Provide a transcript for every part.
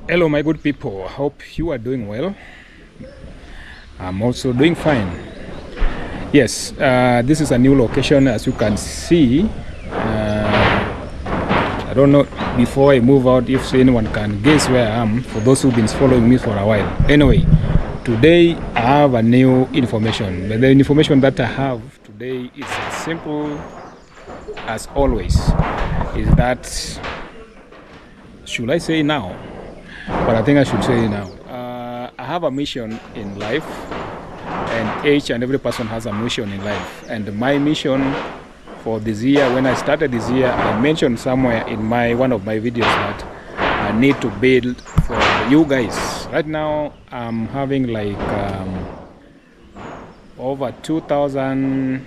Hello, my good people. Hope you are doing well. I'm also doing fine. Yes, this is a new location, as you can see. I don't know before I move out if anyone can guess where I am, for those who've been following me for a while. Anyway, today I have a new information. But the information that I have today is as simple as always. Is that, should I say now? But I think I should say now. I have a mission in life, and each and every person has a mission in life. And my mission for this year, when I started this year, I mentioned somewhere in one of my videos that I need to build for you guys. Right now, I'm having like over 2,000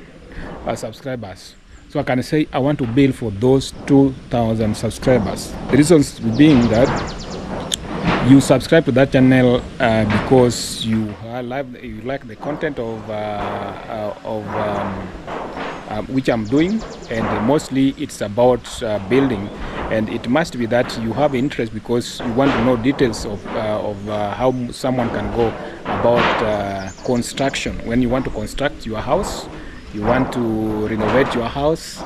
subscribers. So I can say I want to build for those 2,000 subscribers. The reasons being that you subscribe to that channel because you like the content of which I'm doing, and mostly it's about building, and it must be that you have interest because you want to know details of how someone can go about construction. When you want to construct your house, you want to renovate your house,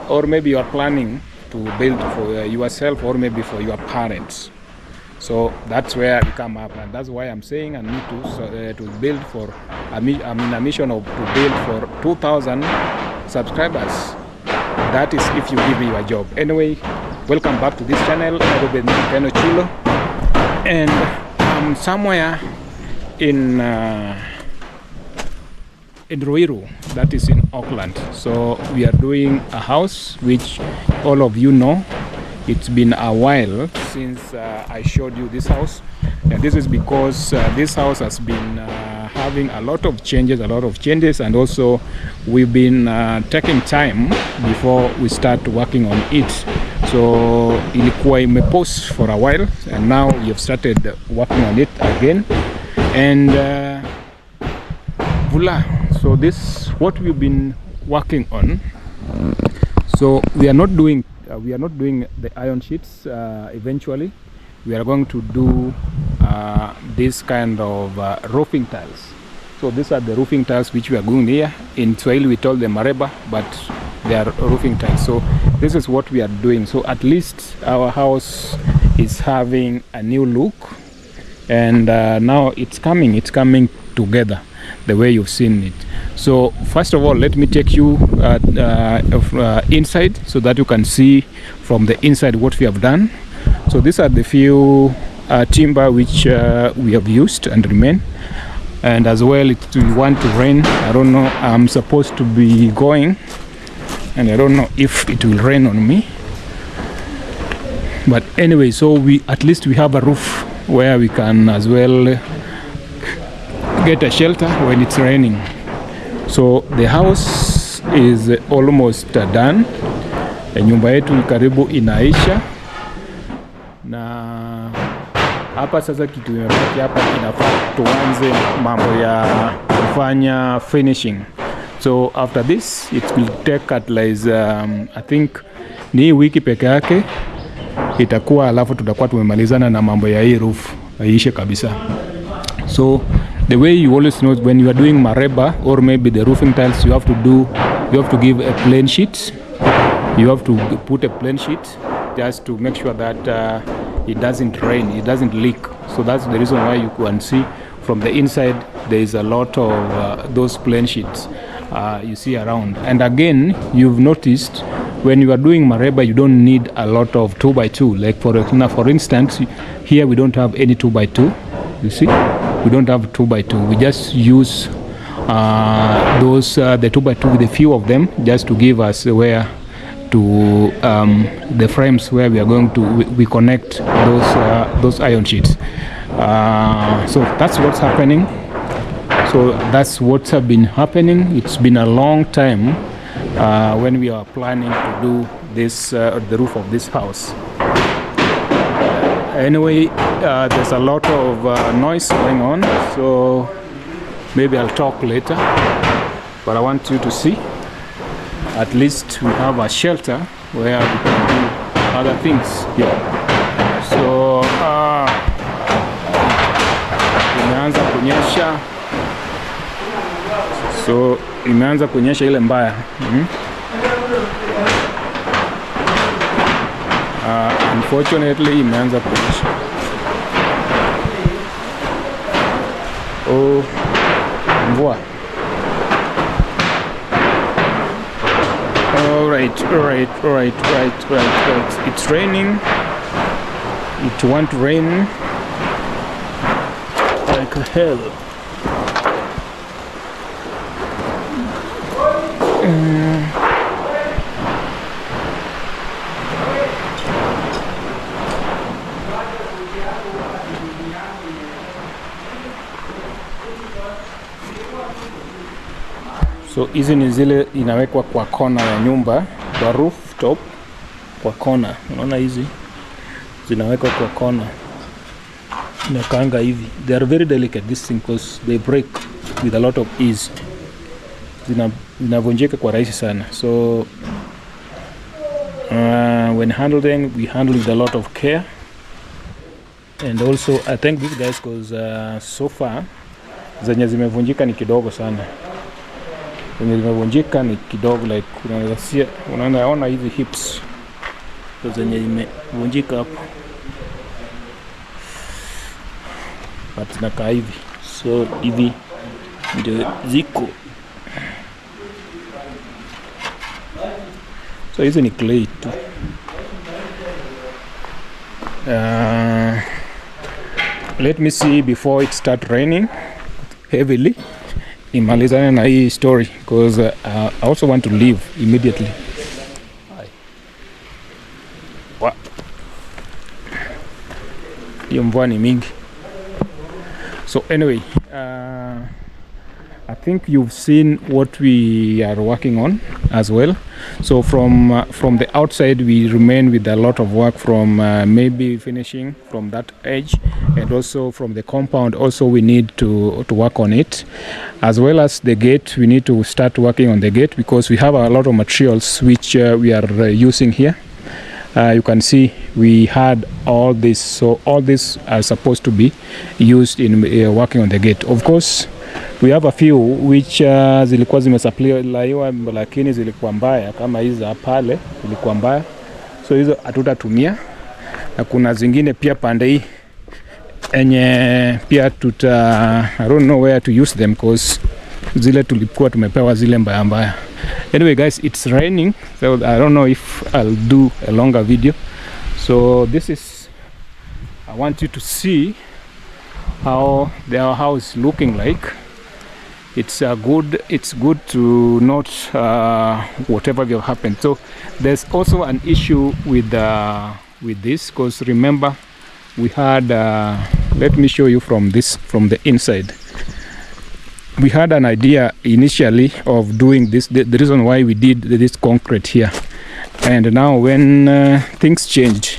or maybe you are planning to build for yourself or maybe for your parents. So that's where I come up, and that's why I'm saying I need to build for a mission of to build for 2,000 subscribers. That is if you give me your job. Anyway, welcome back to this channel. And I'm somewhere in Ruiru, that is in Auckland. So we are doing a house which all of you know. It's been a while since I showed you this house, and this is because this house has been having a lot of changes, and also we've been taking time before we start working on it. So ilikuwa imepause for a while, and now we have started working on it again, and voila. So this what we've been working on. So we are not doing the iron sheets. Eventually we are going to do this kind of roofing tiles. So these are the roofing tiles which we are going here. In Swahili we call them mareba, but they are roofing tiles. So this is what we are doing. So at least our house is having a new look, and now it's coming together the way you've seen it. So first of all, let me take you inside so that you can see from the inside what we have done. So these are the few timber which we have used and remain, and as well it will want to rain. I don't know, I'm supposed to be going, and I don't know if it will rain on me, but anyway, so at least we have a roof where we can as well get a shelter when it's raining. So the house is almost done. Nyumba yetu karibu inaisha, na hapa sasa kitu imebaki hapa, inafaa tuanze mambo ya kufanya finishing. So after this it will take at least I think ni wiki peke yake itakuwa, alafu tutakuwa tumemalizana na mambo ya hii roof iishe kabisa. So the way you always know, when you are doing mareba or maybe the roofing tiles, you have to give a plain sheet. You have to put a plain sheet just to make sure that it doesn't rain, it doesn't leak. So that's the reason why you can see from the inside there is a lot of those plain sheets you see around. And again, you've noticed when you are doing mareba, you don't need a lot of 2x2. Like for instance, here we don't have any 2x2. You see, we don't have 2x2. We just use the 2x2 with a few of them, just to give us where to the frames where we are going to we connect those iron sheets. So that's what's happening. So that's what's been happening. It's been a long time when we are planning to do this the roof of this house. Anyway, there's a lot of noise going on, so maybe I'll talk later, but I want you to see at least we have a shelter where we can do other things here. So kunyesha, so imeanza kunyesha ile mbaya. Unfortunately imeanza kunyesha. Oh, mvua. Alright. It's raining. It won't rain like hell. So hizi ni zile inawekwa kwa kona ya nyumba, kwa rooftop, kwa kona. Unaona hizi zinawekwa kwa kona, inakaanga hivi. They are very delicate this thing because they break with a lot of ease. Zinavunjika kwa rahisi sana. So when handling, we handle with a lot of care. And also I thank these guys because so far zenye zimevunjika ni kidogo sana. Zenye zimevunjika ni kidogo, like unaona hizi hips. So zenye zimevunjika hapo, but nakaa hivi. So hivi ndio ziko. So hizi ni clay tu. Let me see before it start raining heavily. Imalizane na hii story because I also want to leave immediately. Hiyo mvua ni mingi. So anyway, I think you've seen what we are working on as well. So from the outside we remain with a lot of work from maybe finishing from that edge, and also from the compound also we need to work on it, as well as the gate. We need to start working on the gate because we have a lot of materials which we are using here. You can see we had all this, so all this are supposed to be used in working on the gate. Of course we have a few which zilikuwa zimesupplyiwa lakini zilikuwa mbaya, kama hizi pale zilikuwa mbaya, so hizo hatutatumia, na kuna zingine pia pande hii enye pia I don't know where to use them because zile tulikuwa tumepewa zile mbaya. Anyway guys, it's raining, so I don't know if I'll do a longer video. So this is, I want you to see how their house is looking like. It's good to note whatever will happen. So there's also an issue with this because remember we had let me show you from the inside. We had an idea initially of doing this, the reason why we did this concrete here, and now when things change,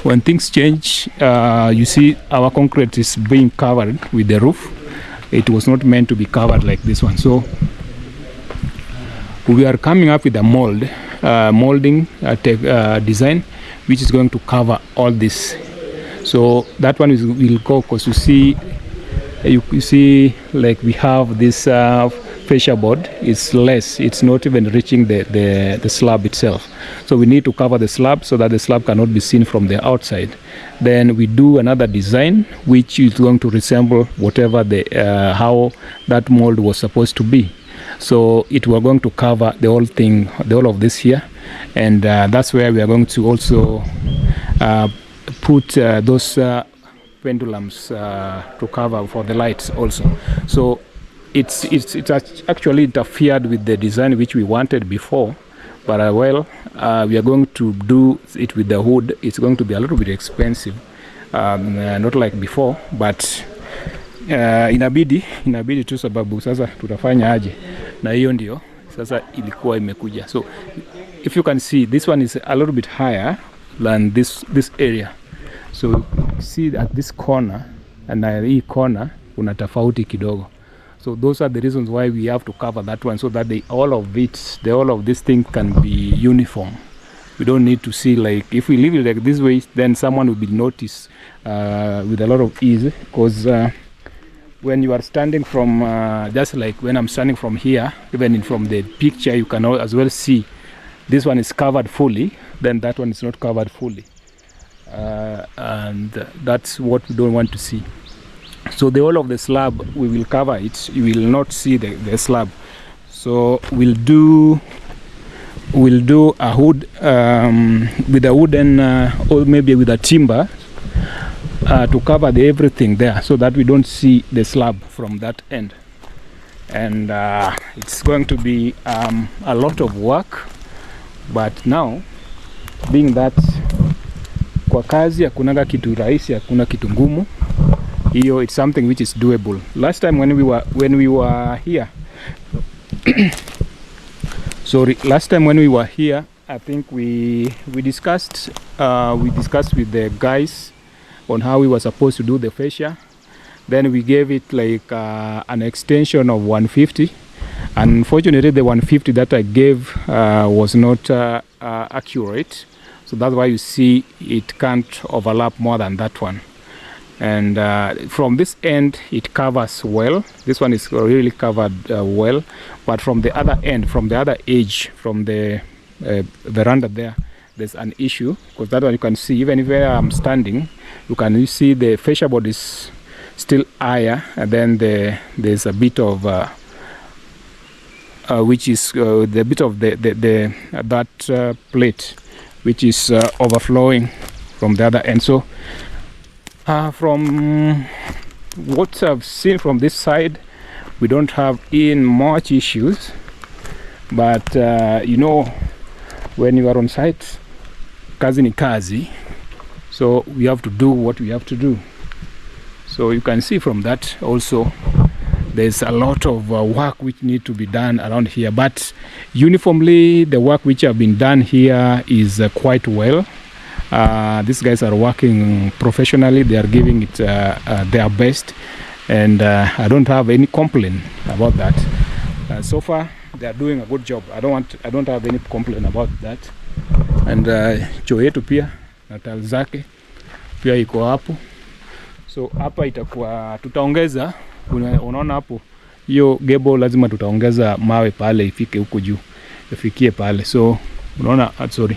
you see our concrete is being covered with the roof. It was not meant to be covered like this one. So we are coming up with a molding design which is going to cover all this. So that one will go, because you see like we have this fascia board is less, it's not even reaching the slab itself. So we need to cover the slab so that the slab cannot be seen from the outside. Then we do another design which is going to resemble whatever how that mold was supposed to be. So it we're going to cover the whole thing, the whole of this here, and that's where we are going to also put those pendulums to cover for the lights also. So it's actually interfered with the design which we wanted before, but we are going to do it with the wood. It's going to be a little bit expensive, not like before, but inabidi tu, sababu sasa tutafanya aje, na hiyo ndio sasa ilikuwa imekuja. So if you can see, this one is a little bit higher than this area. So see at this corner and hii corner kuna tofauti kidogo. So those are the reasons why we have to cover that one, so that all of this thing can be uniform. We don't need to see, like, if we leave it like this way, then someone will be noticed with a lot of ease, because when you are standing from just like when I'm standing from here, even from the picture, you can as well see this one is covered fully, then that one is not covered fully, and that's what we don't want to see. So the whole of the slab, we will cover it. You will not see the slab. So we'll do a hood with a wooden or maybe with a timber to cover everything there, so that we don't see the slab from that end. And it's going to be a lot of work, but now being that kwa kazi hakunaga kitu rahisi, hakuna kitu ngumu. Hiyo, it's something which is doable. Last time when we were here sorry, last time when we were here, I think we discussed with the guys on how we were supposed to do the fascia. Then we gave it like an extension of 150. Unfortunately, the 150 that I gave was not accurate, so that's why you see it can't overlap more than that one. And from this end it covers well. This one is really covered well, but from the other end, from the other edge, from the veranda there's an issue, because that one you can see, even where I'm standing, you can see the fascia board is still higher, and then there's a bit of which is the bit of that plate which is overflowing from the other end. So from what I've seen from this side, we don't have in much issues, but you know, when you are on site, kazi ni kazi, so we have to do what we have to do. So you can see from that also there's a lot of work which need to be done around here, but uniformly the work which have been done here is quite well. These guys are working professionally. They are giving it their best, and I don't have any complaint about that. So far they are doing a good job. I don't have any complaint about that. And choo yetu pia na tile zake pia iko hapo. So hapa itakuwa tutaongeza, unaona hapo hiyo gable lazima tutaongeza mawe pale ifike huko juu, ifikie pale. So unaona, sorry,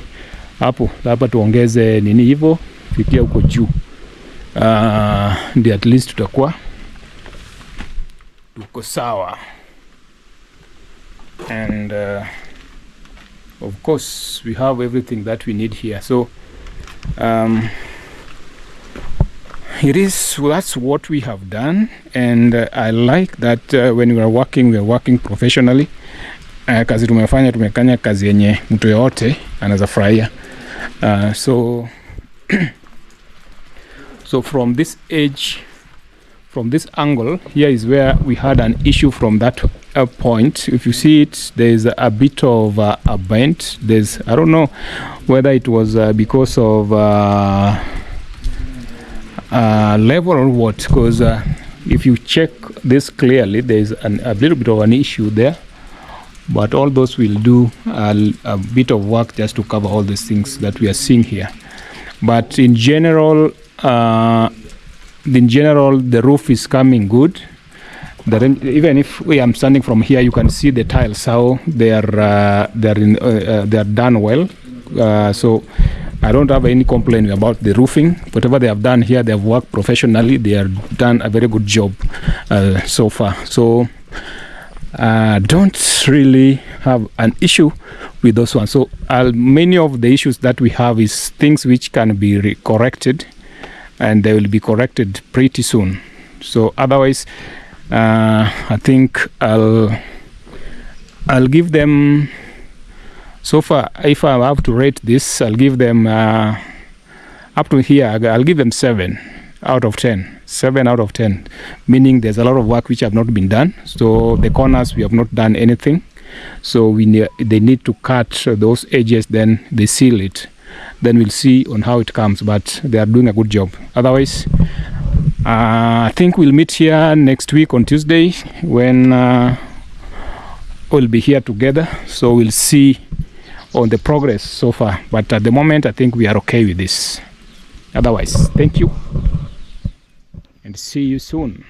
hapa tuongeze nini hivyo fikia huko juu, ndio at least tutakuwa tuko sawa. And of course we have everything that we need here. So that's what we have done, and I like that when we are working professionally. Kazi tumefanya kazi yenye mtu yote anaweza furahia. So from this edge, from this angle here is where we had an issue from that point. If you see it, there's a bit of a bend. I don't know whether it was because of level or what, because if you check this clearly, there's a little bit of an issue there. But all those will do a bit of work just to cover all these things that we are seeing here. But in general, the roof is coming good. Even if I'm standing from here, you can see the tiles how they are done well. So I don't have any complaint about the roofing. Whatever they have done here, they have worked professionally. They have done a very good job so far. So don't really have an issue with those ones. So many of the issues that we have is things which can be corrected, and they will be corrected pretty soon. So otherwise, I think I'll give them, so far, if I have to rate this, I'll give them up to here, I'll give them 7 out of 10. 7 out of 10, meaning there's a lot of work which have not been done. So the corners, we have not done anything. So they need to cut those edges, then they seal it. Then we'll see on how it comes, but they are doing a good job. Otherwise, I think we'll meet here next week on Tuesday when we'll be here together. So we'll see on the progress so far. But at the moment, I think we are okay with this. Otherwise, thank you and see you soon.